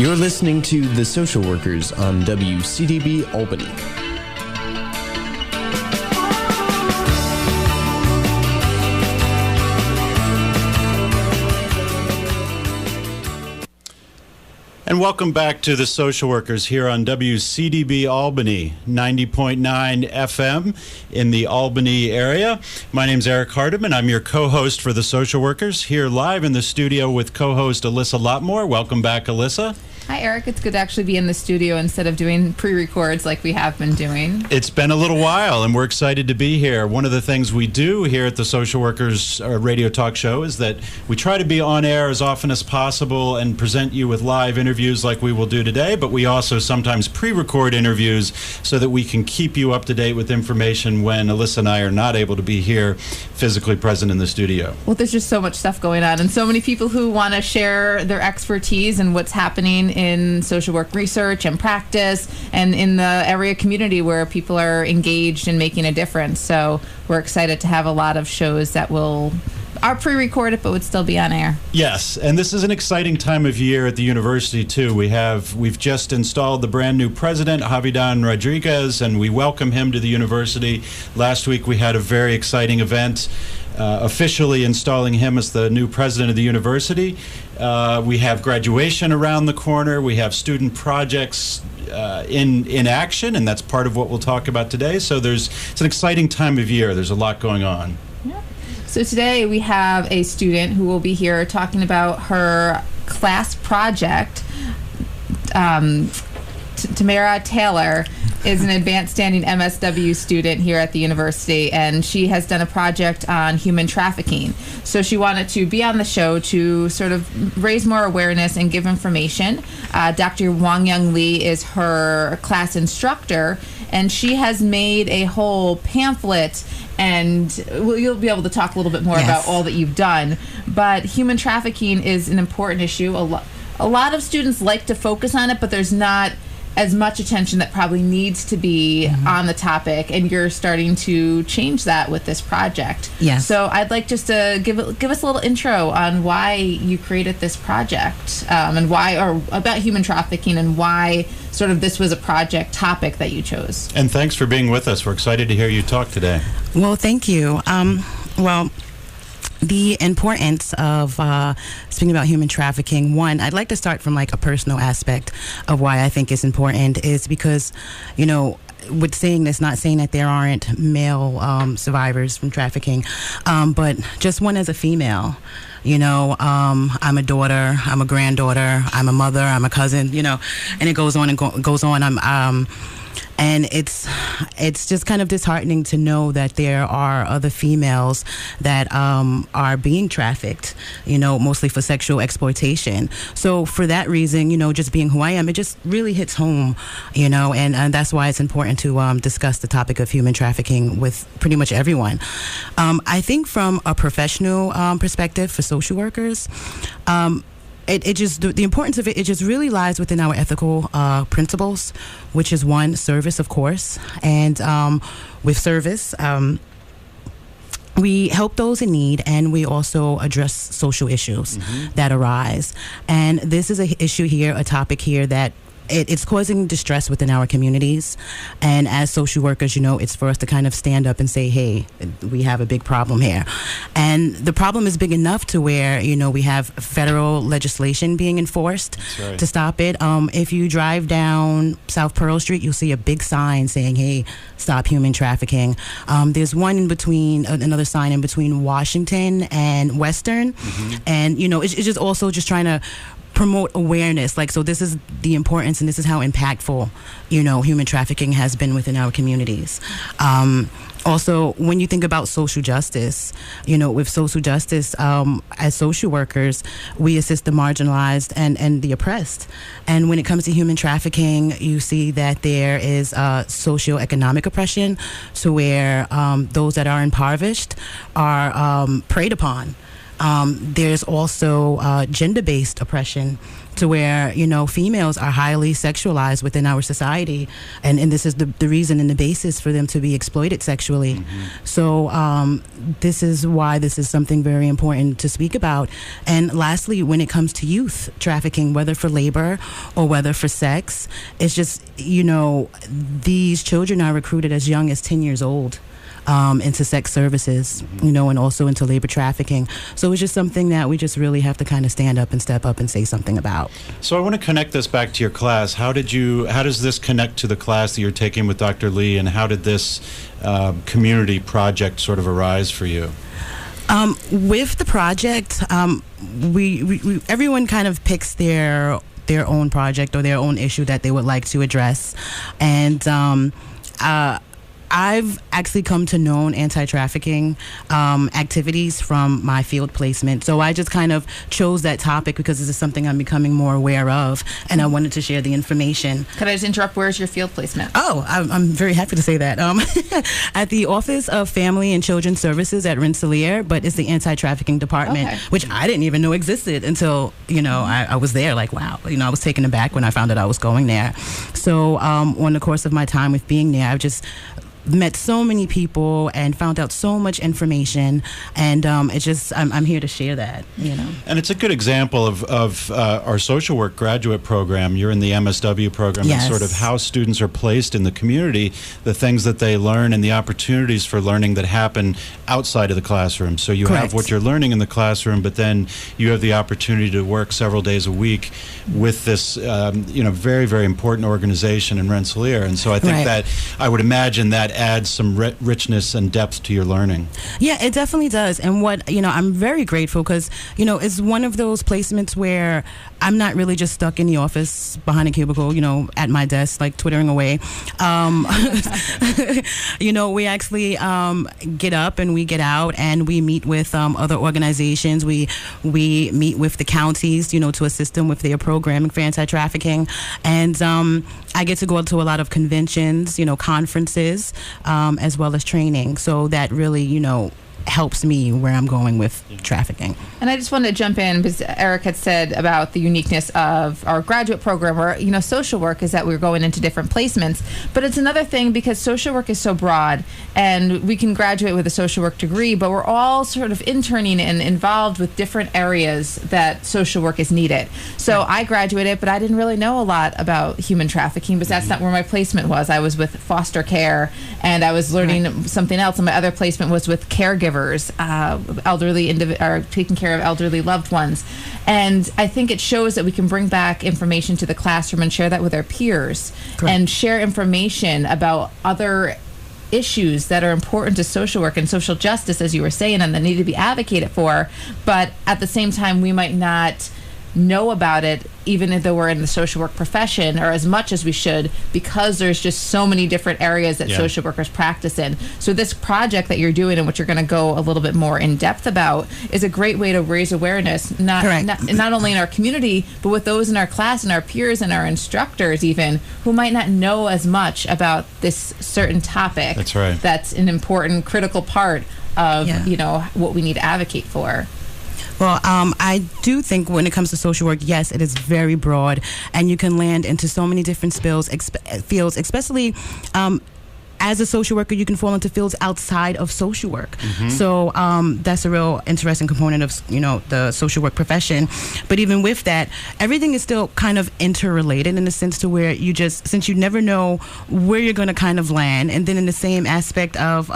You're listening to The Social Workers on WCDB Albany. And welcome back to The Social Workers here on WCDB Albany, 90.9 FM in the Albany area. My name's Eric Hardiman. I'm your co-host for The Social Workers, here live in the studio with co-host Alyssa Lotmore. Welcome back, Alyssa. Hi, Eric. It's good to actually be in the studio instead of doing pre-records like we have been doing. It's been a little while, and we're excited to be here. One of the things we do here at the Social Workers radio talk show is that we try to be on air as often as possible and present you with live interviews like we will do today, but we also sometimes pre-record interviews so that we can keep you up to date with information when Alyssa and I are not able to be here physically present in the studio. Well, there's just so much stuff going on and so many people who want to share their expertise and what's happening in social work research and practice and in the area community where people are engaged in making a difference. So we're excited to have a lot of shows that are pre-recorded but would still be on air. Yes, and this is an exciting time of year at the university too. We've just installed the brand new president, Javidan Rodriguez, and we welcome him to the university. Last week we had a very exciting event officially installing him as the new president of the university. We have graduation around the corner. We have student projects in action, and that's part of what we'll talk about today. So it's an exciting time of year. There's a lot going on. Yeah. So today we have a student who will be here talking about her class project. Tamara Taylor is an advanced standing MSW student here at the university, and she has done a project on human trafficking. So she wanted to be on the show to sort of raise more awareness and give information. Dr. Wang Young Lee is her class instructor, and she has made a whole pamphlet, and you'll be able to talk a little bit more about all that you've done. But human trafficking is an important issue. A lot of students like to focus on it, but there's not as much attention that probably needs to be on the topic, and you're starting to change that with this project. Yes. So I'd like just to give us a little intro on why you created this project, and about human trafficking, and why sort of this was a project topic that you chose. And thanks for being with us. We're excited to hear you talk today. Well, thank you. The importance of speaking about human trafficking, one, I'd like to start from like a personal aspect of why I think it's important is because, with saying this, not saying that there aren't male survivors from trafficking, but just one as a female. I'm a daughter, I'm a granddaughter, I'm a mother, I'm a cousin, and it goes on and goes on. And it's just kind of disheartening to know that there are other females that are being trafficked, mostly for sexual exploitation. So for that reason, just being who I am, it just really hits home, and that's why it's important to discuss the topic of human trafficking with pretty much everyone. I think from a professional perspective for social workers, it just, the importance of it just really lies within our ethical principles, which is one, service, of course. And with service, we help those in need, and we also address social issues that arise. And this is an issue here, a topic here that it's causing distress within our communities. And as social workers, it's for us to kind of stand up and say, hey, we have a big problem here. And the problem is big enough to where, we have federal legislation being enforced to stop it. If you drive down South Pearl Street, you'll see a big sign saying, hey, stop human trafficking. There's one in between, another sign in between Washington and Western. And, it's just also just trying to promote awareness. So this is the importance, and this is how impactful, human trafficking has been within our communities. Also, when you think about social justice, with social justice, as social workers, we assist the marginalized and the oppressed. And when it comes to human trafficking, you see that there is socioeconomic oppression, so where those that are impoverished are preyed upon. There's also gender-based oppression, to where, you know, females are highly sexualized within our society, and this is the reason and the basis for them to be exploited sexually. So this is why this is something very important to speak about. And lastly, when it comes to youth trafficking, whether for labor or whether for sex, it's just, you know, these children are recruited as young as 10 years old. Into sex services, you know, and also into labor trafficking. So it's just something that we just really have to kind of stand up and step up and say something about. So I want to connect this back to your class. How does this connect to the class that you're taking with Dr. Lee, and how did this community project sort of arise for you? With the project, we everyone kind of picks their own project or their own issue that they would like to address, and I've actually come to know anti-trafficking activities from my field placement. So I just kind of chose that topic because this is something I'm becoming more aware of, and I wanted to share the information. Could I just interrupt? Where's your field placement? Oh, I'm very happy to say that. At the Office of Family and Children's Services at Rensselaer, but it's the anti-trafficking department, which I didn't even know existed until, you know, I was there. Like, wow, you know, I was taken aback when I found out I was going there. So on the course of my time with being there, I've just met so many people and found out so much information, and it's just I'm here to share that, you know. And it's a good example of our social work graduate program. You're in the MSW program, yes. And sort of how students are placed in the community, the things that they learn, and the opportunities for learning that happen outside of the classroom. So you Correct. have what you're learning in the classroom, but then you have the opportunity to work several days a week with this you know, very, very important organization in Rensselaer. And so I think Right. that I would imagine that adds some richness and depth to your learning. Yeah, it definitely does. And what, you know, I'm very grateful because, you know, it's one of those placements where I'm not really just stuck in the office behind a cubicle, you know, at my desk, like twittering away. You know, we actually get up and we get out and we meet with other organizations. We meet with the counties, you know, to assist them with their programming for anti-trafficking. And I get to go to a lot of conventions, you know, conferences, as well as training. So that really, you know, helps me where I'm going with trafficking. And I just wanted to jump in because Eric had said about the uniqueness of our graduate program, or, you know, social work, is that we're going into different placements. But it's another thing because social work is so broad, and we can graduate with a social work degree, but we're all sort of interning and involved with different areas that social work is needed. So I graduated, but I didn't really know a lot about human trafficking because that's not where my placement was. I was with foster care, and I was learning something else, and my other placement was with caregivers. Elderly or taking care of elderly loved ones. And I think it shows that we can bring back information to the classroom and share that with our peers. Correct. And share information about other issues that are important to social work and social justice, as you were saying, and that need to be advocated for. But at the same time, we might not know about it, even though we're in the social work profession, or as much as we should, because there's just so many different areas that social workers practice in. So this project that you're doing, and what you're going to go a little bit more in depth about, is a great way to raise awareness, not only in our community, but with those in our class and our peers and our instructors even, who might not know as much about this certain topic. That's right. That's an important, critical part of you know, what we need to advocate for. Well, I do think when it comes to social work, yes, it is very broad, and you can land into so many different fields, especially as a social worker, you can fall into fields outside of social work. So that's a real interesting component of, you know, the social work profession. But even with that, everything is still kind of interrelated in the sense to where you just, since you never know where you're going to kind of land, and then in the same aspect of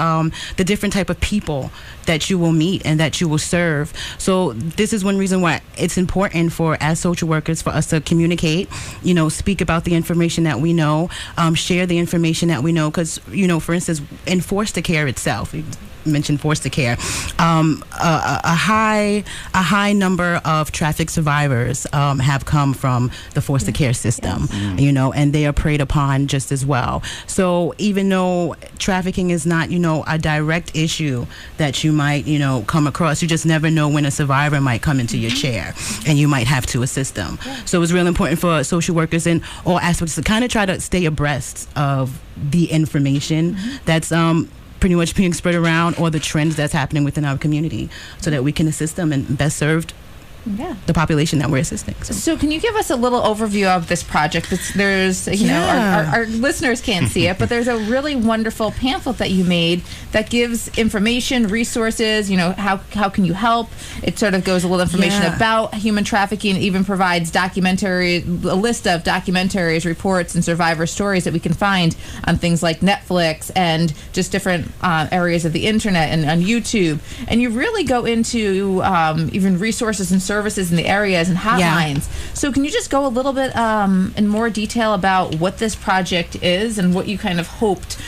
the different type of people that you will meet and that you will serve. So this is one reason why it's important for, as social workers, for us to communicate, you know, speak about the information that we know, share the information that we know, because, you know, for instance, in foster care itself, we mentioned foster care, a high number of traffic survivors have come from the foster care system, you know, and they are preyed upon just as well. So even though trafficking is not, you know, a direct issue that you might, you know, come across, you just never know when a survivor might come into your chair and you might have to assist them. So it's really important for social workers in all aspects to kind of try to stay abreast of the information that's pretty much being spread around, or the trends that's happening within our community, so that we can assist them and best serve the population that we're assisting. So can you give us a little overview of this project? There's, you know, our listeners can't see it, but there's a really wonderful pamphlet that you made that gives information, resources, you know, how can you help? It sort of goes a little information about human trafficking, even provides a list of documentaries, reports, and survivor stories that we can find on things like Netflix and just different areas of the internet and on YouTube. And you really go into even resources and services in the areas and hotlines. So can you just go a little bit in more detail about what this project is and what you kind of hoped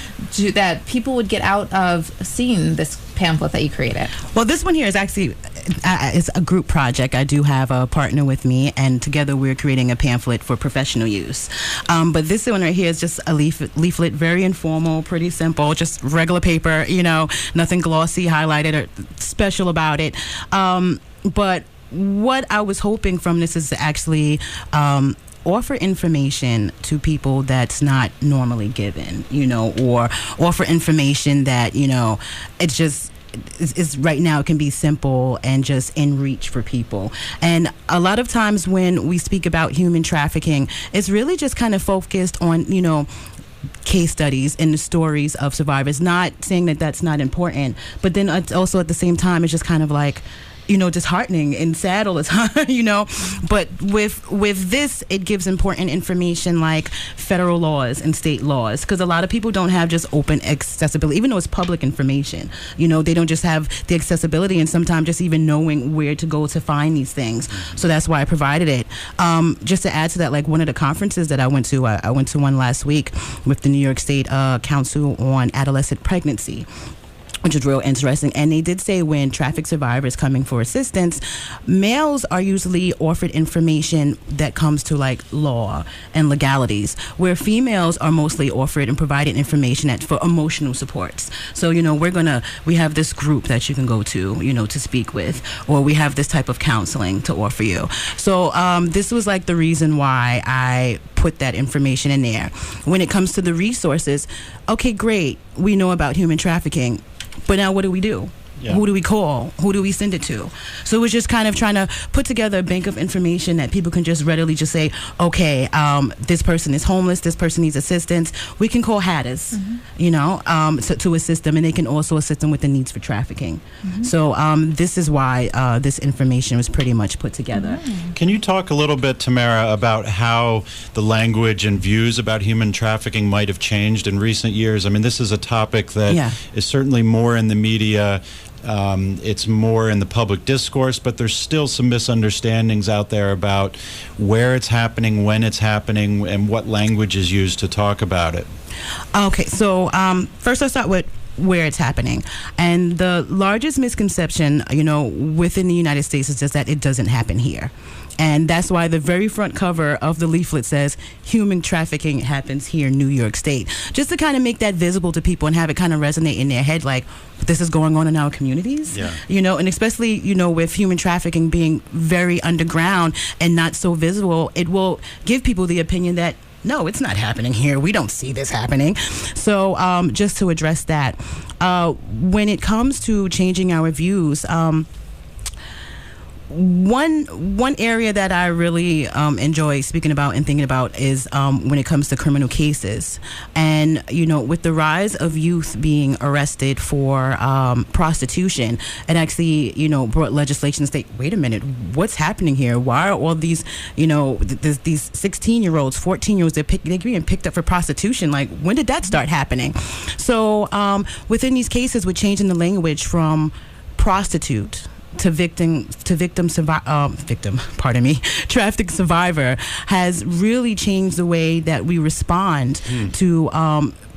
that people would get out of seeing this pamphlet that you created? Well, this one here is actually it's a group project. I do have a partner with me, and together we're creating a pamphlet for professional use. But this one right here is just a leaflet, very informal, pretty simple, just regular paper, you know, nothing glossy, highlighted, or special about it. But what I was hoping from this is to actually offer information to people that's not normally given, you know, or offer information that, you know, it's just is right now it can be simple and just in reach for people. And a lot of times when we speak about human trafficking, it's really just kind of focused on, you know, case studies and the stories of survivors. Not saying that that's not important, but then it's also at the same time it's just kind of like, you know, disheartening and sad all the time, you know. But with this, it gives important information like federal laws and state laws, because a lot of people don't have just open accessibility, even though it's public information. You know, they don't just have the accessibility and sometimes just even knowing where to go to find these things. So that's why I provided it. Just to add to that, like one of the conferences that I went to one last week with the New York State Council on Adolescent Pregnancy, which is real interesting. And they did say when traffic survivors coming for assistance, males are usually offered information that comes to like law and legalities, where females are mostly offered and provided information for emotional supports. So, you know, we have this group that you can go to, you know, to speak with, or we have this type of counseling to offer you. So this was like the reason why I put that information in there. When it comes to the resources, okay, great, we know about human trafficking, but now what do we do? Yeah. Who do we call? Who do we send it to? So it was just kind of trying to put together a bank of information that people can just readily just say, okay, this person is homeless, this person needs assistance. We can call Hatters, you know, to assist them, and they can also assist them with the needs for trafficking. So this is why this information was pretty much put together. Can you talk a little bit, Tamara, about how the language and views about human trafficking might have changed in recent years? I mean, this is a topic that is certainly more in the media. It's more in the public discourse, but there's still some misunderstandings out there about where it's happening, when it's happening, and what language is used to talk about it. Okay, so first let's start with where it's happening. And the largest misconception, you know, within the United States is just that it doesn't happen here. And that's why the very front cover of the leaflet says human trafficking happens here in New York State, just to kind of make that visible to people and have it kind of resonate in their head, like this is going on in our communities, you know. And especially, you know, with human trafficking being very underground and not so visible, it will give people the opinion that no, it's not happening here. We don't see this happening. So just to address that, when it comes to changing our views, one area that I really enjoy speaking about and thinking about is when it comes to criminal cases. And, you know, with the rise of youth being arrested for prostitution, it actually, you know, brought legislation to state, wait a minute, what's happening here? Why are all these, you know, these 16-year-olds, 14-year-olds, they're being picked up for prostitution? Like, when did that start happening? So within these cases, we're changing the language from prostitute to traffic survivor has really changed the way that we respond to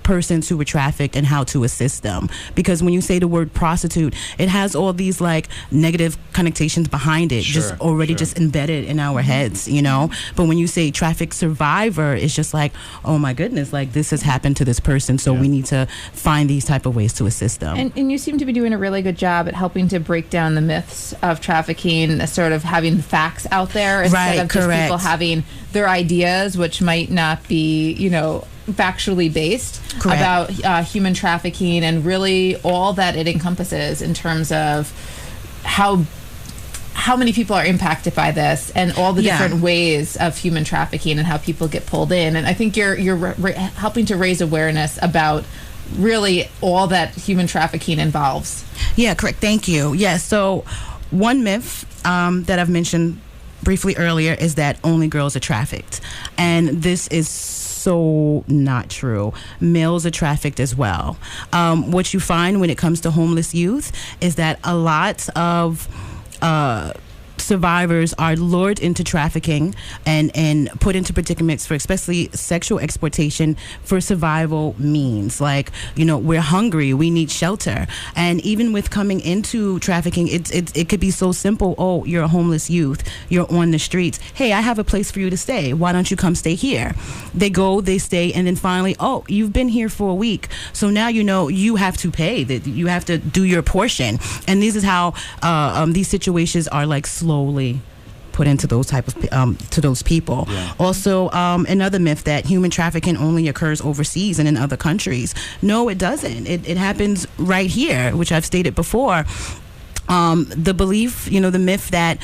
persons who were trafficked and how to assist them. Because when you say the word prostitute, it has all these like negative connotations behind it, just already just embedded in our heads, you know. But when you say traffic survivor, it's just like, oh my goodness, like this has happened to this person, so we need to find these type of ways to assist them. And you seem to be doing a really good job at helping to break down the myths of trafficking, sort of having the facts out there instead of just people having their ideas, which might not be, you know, factually based Correct. about human trafficking and really all that it encompasses in terms of how many people are impacted by this and all the different ways of human trafficking and how people get pulled in. And I think you're helping to raise awareness about really all that human trafficking involves. Yeah, correct. Thank you. Yes. So one myth that I've mentioned briefly earlier is that only girls are trafficked. And this is so not true. Males are trafficked as well. What you find when it comes to homeless youth is that a lot of survivors are lured into trafficking and put into predicaments for especially sexual exploitation for survival means. Like, we're hungry, we need shelter. And even with coming into trafficking, it could be so simple. Oh, you're a homeless youth, you're on the streets. Hey, I have a place for you to stay. Why don't you come stay here? They go, they stay, and then finally, oh, you've been here for a week. So now you have to pay, that you have to do your portion. And this is how these situations are like slowly put into those type of to those people. Yeah. Also, another myth that human trafficking only occurs overseas and in other countries. No, it doesn't. It happens right here, which I've stated before. The belief, the myth that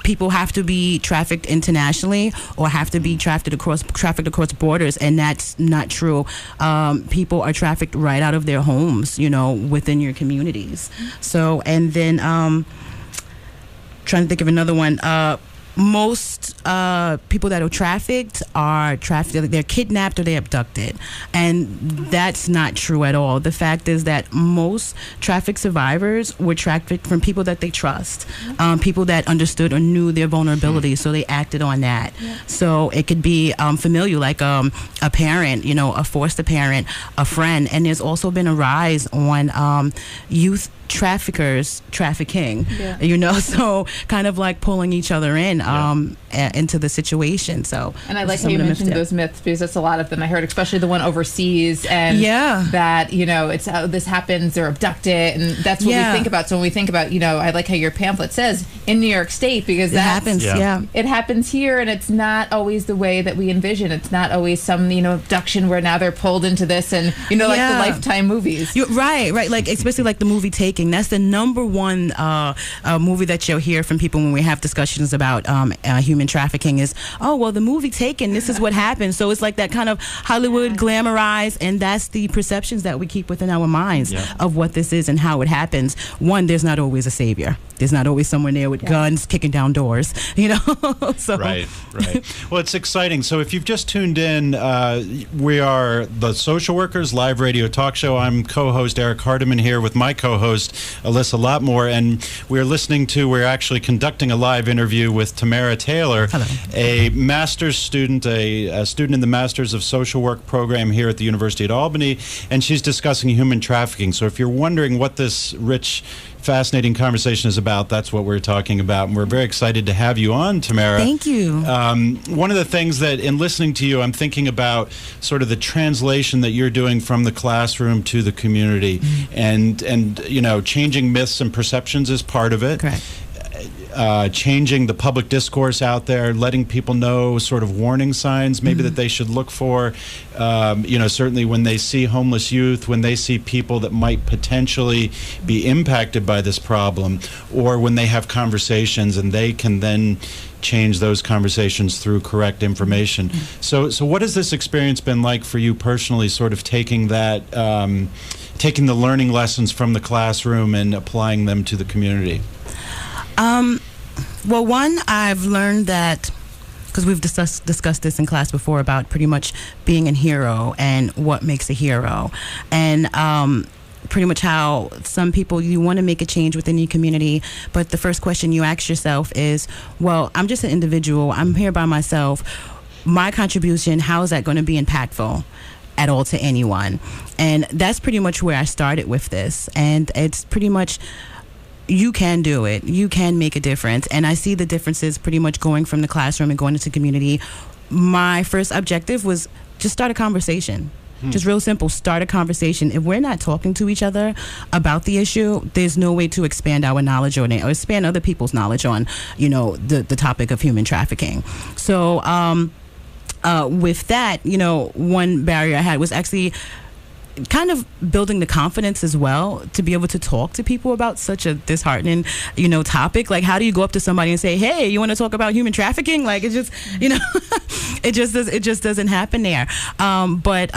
people have to be trafficked internationally or have to be trafficked across borders, and that's not true. People are trafficked right out of their homes, within your communities. So, and then trying to think of another one. Most people that are trafficked, they're kidnapped or they're abducted, and that's not true at all. The fact is that most traffic survivors were trafficked from people that they trust, people that understood or knew their vulnerability, so they acted on that. Yeah. So it could be familial, like a parent, a foster parent, a friend, and there's also been a rise on youth trafficking, so kind of like pulling each other in into the situation. So, and I like how you mentioned those myths, because that's a lot of them I heard, especially the one overseas, and that it's this happens, they're abducted, and that's what we think about. So when we think about, I like how your pamphlet says in New York State, because that happens. It happens here, and it's not always the way that we envision. It's not always some abduction where now they're pulled into this, and like the Lifetime movies. You're right, like especially like the movie Taking. That's the number one movie that you'll hear from people when we have discussions about human trafficking is, oh, well, the movie Taken, this is what happened. So it's like that kind of Hollywood glamorized, and that's the perceptions that we keep within our minds of what this is and how it happens. One, there's not always a savior. There's not always someone there with guns kicking down doors, So. Right. Well, it's exciting. So if you've just tuned in, we are the Social Workers live radio talk show. I'm co-host Eric Hardiman here with my co-host Alyssa Lotmore, and we're actually conducting a live interview with Tamara Taylor, a master's student, a student in the Masters of Social Work program here at the University at Albany, and she's discussing human trafficking. So if you're wondering what this rich, fascinating conversation is about, that's what we're talking about, and we're very excited to have you on, Tamara. Thank you. One of the things that, in listening to you, I'm thinking about sort of the translation that you're doing from the classroom to the community, and changing myths and perceptions is part of it. Correct. Changing the public discourse out there, letting people know sort of warning signs maybe that they should look for, certainly when they see homeless youth, when they see people that might potentially be impacted by this problem, or when they have conversations and they can then change those conversations through correct information. So what has this experience been like for you personally, sort of taking that, taking the learning lessons from the classroom and applying them to the community? Well, one, I've learned that, because we've discussed this in class before, about pretty much being a hero and what makes a hero, and pretty much how some people, you want to make a change within your community, but the first question you ask yourself is, well, I'm just an individual, I'm here by myself, my contribution, how is that going to be impactful at all to anyone? And that's pretty much where I started with this, and it's pretty much, you can do it. You can make a difference. And I see the differences pretty much going from the classroom and going into community. My first objective was just start a conversation. Just real simple, start a conversation. If we're not talking to each other about the issue, there's no way to expand our knowledge on it or expand other people's knowledge on, the topic of human trafficking. So with that, one barrier I had was actually kind of building the confidence as well to be able to talk to people about such a disheartening, topic. Like, how do you go up to somebody and say, "Hey, you want to talk about human trafficking?" Like, it just, it just doesn't happen there. But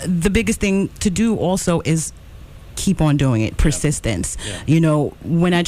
the biggest thing to do also is keep on doing it. Persistence. Yeah. When I'm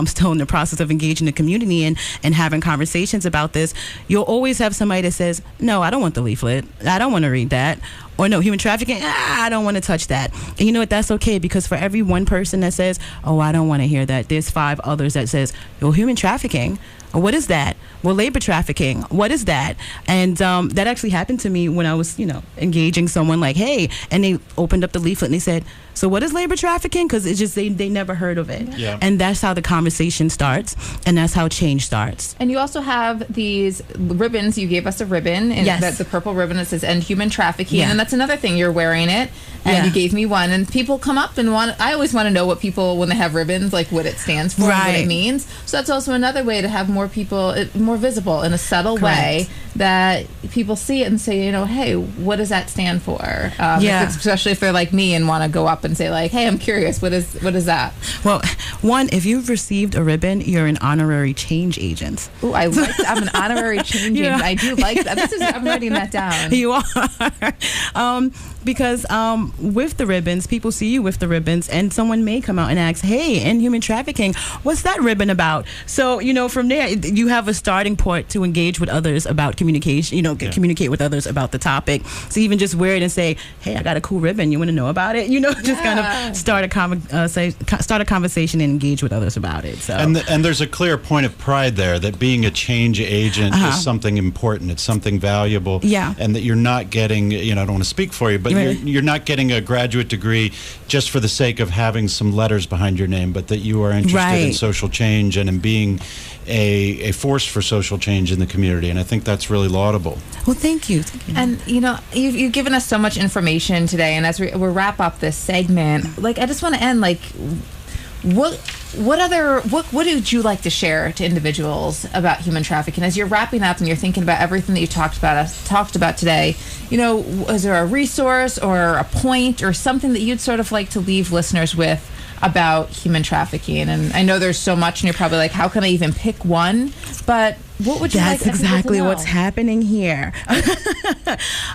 still in the process of engaging the community and having conversations about this, you'll always have somebody that says, "No, I don't want the leaflet. I don't want to read that." Or, "No, human trafficking, I don't want to touch that." And you know what? That's okay, because for every one person that says, "Oh, I don't want to hear that," there's 5 others that says, "Well, human trafficking, what is that? Well, labor trafficking, what is that?" And that actually happened to me when I was, engaging someone like, "Hey," and they opened up the leaflet and they said, "So what is labor trafficking?" Because it's just, they never heard of it. Yeah. And that's how the conversation starts, and that's how change starts. And you also have these ribbons. You gave us a ribbon, and Yes. the purple ribbon that says "End Human Trafficking," Yeah. and that's another thing. You're wearing it, and Yeah. you gave me one. And people come up and I always want to know what people, when they have ribbons, like what it stands for, and what Right. it means. So that's also another way to have more people, more visible in a subtle way, that people see it and say, "Hey, what does that stand for?" Especially if they're like me and want to go up and say, like, "Hey, I'm curious. What is that?" Well, one, if you've received a ribbon, you're an honorary change agent. Ooh, I'm an honorary change Yeah. agent. I do like that. I'm writing that down. You are. Because with the ribbons, people see you with the ribbons, and someone may come out and ask, "Hey, in human trafficking, what's that ribbon about?" So, from there, you have a starting point to engage with others about communication, communicate with others about the topic. So even just wear it and say, "Hey, I got a cool ribbon. You want to know about it?" Just kind of start a conversation and engage with others about it. So And there's a clear point of pride there, that being a change agent is something important. It's something valuable. Yeah. And that you're not getting, I don't want to speak for you, but you're not getting a graduate degree just for the sake of having some letters behind your name, but that you are interested in social change and in being a force for social change in the community. And I think that's really laudable. Well, thank you. And you've given us so much information today, and as we wrap up this segment, like, I just want to end, like, what would you like to share to individuals about human trafficking as you're wrapping up and you're thinking about everything that you talked about today? Is there a resource or a point or something that you'd sort of like to leave listeners with about human trafficking? And I know there's so much, and you're probably like, how can I even pick one? But what would you like That's exactly to know? what's happening here.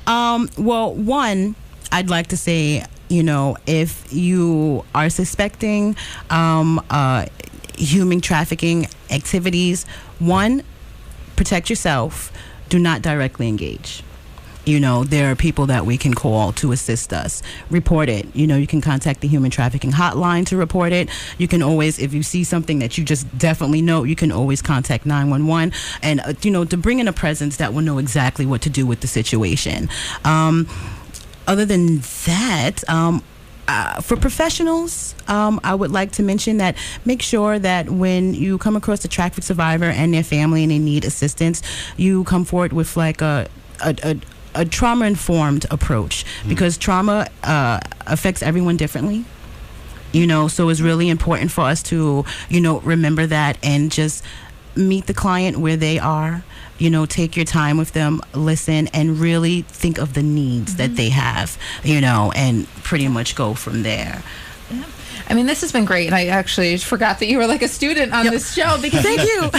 Well, one, I'd like to say, if you are suspecting human trafficking activities, one, protect yourself. Do not directly engage. There are people that we can call to assist us. Report it. You can contact the human trafficking hotline to report it. You can always, if you see something that you just definitely know, you can always contact 911 and, to bring in a presence that will know exactly what to do with the situation. Other than that, for professionals, I would like to mention that make sure that when you come across a traffic survivor and their family and they need assistance, you come forward with like a trauma-informed approach, because trauma affects everyone differently. So it's really important for us to, remember that and just meet the client where they are. Take your time with them, listen, and really think of the needs that they have, and pretty much go from there. Yeah. I mean, this has been great, and I actually forgot that you were like a student on this show, because Thank you.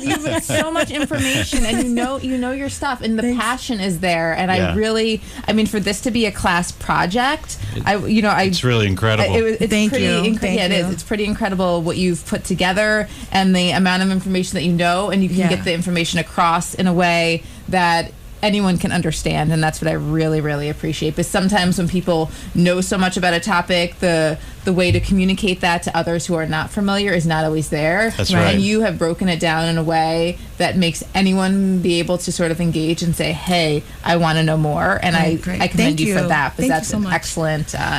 You've been so much information, and you know your stuff, and the passion is there. And I really, for this to be a class project, it's really incredible. Thank you. Yeah, it is. It's pretty incredible what you've put together and the amount of information that and you can get the information across in a way that anyone can understand, and that's what I really, really appreciate. But sometimes when people know so much about a topic, the way to communicate that to others who are not familiar is not always there. That's right. And you have broken it down in a way that makes anyone be able to sort of engage and say, "Hey, I want to know more." And I commend you for that, because that's an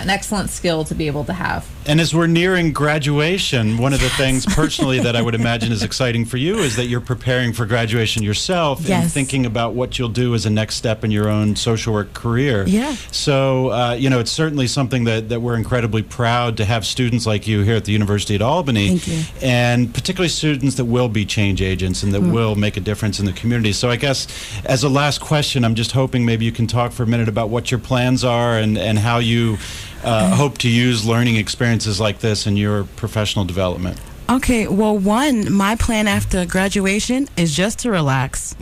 excellent skill to be able to have. And as we're nearing graduation, one of the things personally that I would imagine is exciting for you is that you're preparing for graduation yourself and thinking about what you'll do as a next step in your own social work career. Yeah. So, it's certainly something that we're incredibly proud proud to have students like you here at the University at Albany. Thank you. And particularly students that will be change agents and that will make a difference in the community. So I guess as a last question, I'm just hoping maybe you can talk for a minute about what your plans are and how you hope to use learning experiences like this in your professional development. Okay, well, my plan after graduation is just to relax.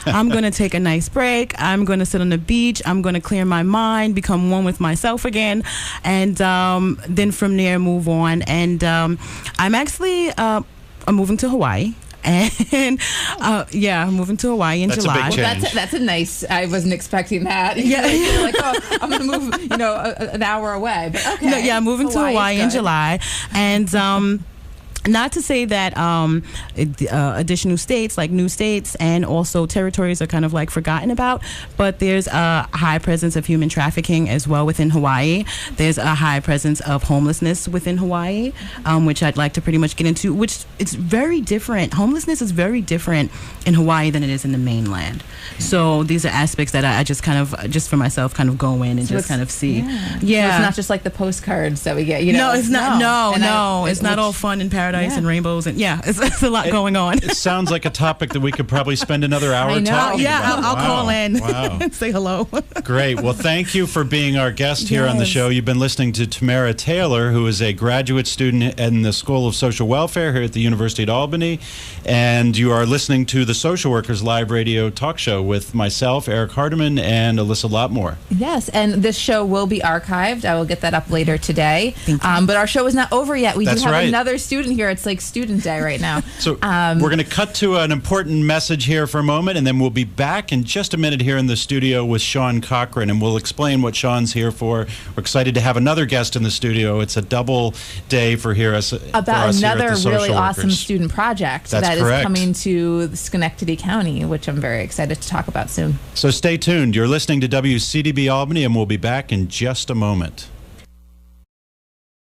I'm going to take a nice break. I'm going to sit on the beach. I'm going to clear my mind, become one with myself again, and then from there move on. And I'm actually I'm moving to Hawaii. And I'm moving to Hawaii in July. A big change. Well, that's a nice. I wasn't expecting that. Yeah, You're like, oh, I'm going to move, an hour away. But okay. No, yeah, I'm moving to Hawaii in July, and. Not to say that additional states, like new states and also territories, are kind of like forgotten about, but there's a high presence of human trafficking as well within Hawaii. There's a high presence of homelessness within Hawaii, which I'd like to pretty much get into, which it's very different. Homelessness is very different in Hawaii than it is in the mainland. So these are aspects that I just kind of, just for myself, kind of go in and just kind of see. Yeah. So it's not just like the postcards that we get, No, it's not. No, it's not all fun in paradise and rainbows, and it's a lot going on. It sounds like a topic that we could probably spend another hour talking about. I'll call in. Wow. Say hello. Great. Well, thank you for being our guest here on the show. You've been listening to Tamara Taylor, who is a graduate student in the School of Social Welfare here at the University at Albany, and you are listening to the Social Workers Live Radio Talk Show with myself, Eric Hardiman, and Alyssa Lotmore. Yes, and this show will be archived. I will get that up later today. Thank you. But our show is not over yet. We That's do have right. another student here. It's like student day right now. So we're going to cut to an important message here for a moment, and then we'll be back in just a minute here in the studio with Sean Cochran, and we'll explain what Sean's here for. We're excited to have another guest in the studio. It's a double day for us about here another at the Social really awesome Workers. student project That's that correct. is coming to Schenectady County, which I'm very excited to talk about soon. So stay tuned. You're listening to WCDB Albany, and we'll be back in just a moment.